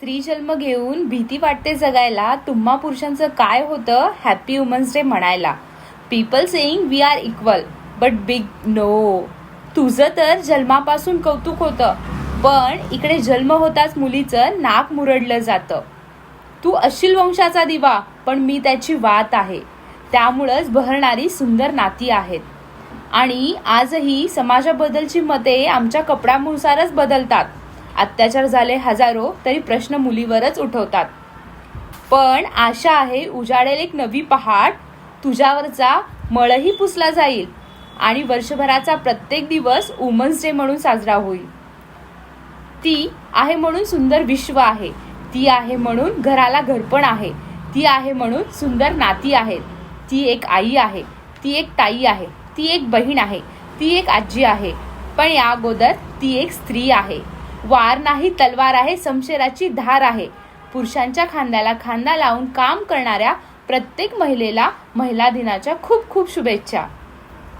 स्त्री जन्म घेऊन भीती वाटते जगायला. तुम्हा पुरुषांचं काय होतं हॅपी वुमन्स डे म्हणायला. People saying we are equal but big no. तुझं तर जन्मापासून कौतुक होतं, पण इकडे जन्म होताच मुलीचं नाक मुरडलं जातं. तू अशील वंशाचा दिवा, पण मी त्याची वात आहे. त्यामुळंच बहरणारी सुंदर नाती आहेत. आणि आजही समाजाबद्दलची मते आमच्या कपड्यानुसारच बदलतात. अत्याचार झाले हजारो तरी प्रश्न मुलीवरच उठवतात. पण आशा आहे उजाडेल एक नवी पहाट, तुझ्यावरचा मळही पुसला जाईल आणि वर्षभराचा प्रत्येक दिवस वुमन्स डे म्हणून साजरा होईल. ती आहे म्हणून सुंदर विश्व आहे, ती आहे म्हणून घराला घरपण आहे, ती आहे म्हणून सुंदर नाती आहेत. ती एक आई आहे, ती एक ताई आहे, ती एक बहीण आहे, ती एक आजी आहे, पण या अगोदर ती एक स्त्री आहे. वार नाही तलवार आहे, शमशेराची धार आहे. पुरुषांच्या खांद्याला खांदा लावून काम करणाऱ्या प्रत्येक महिलेला महिला दिनाच्या खूप खूप शुभेच्छा.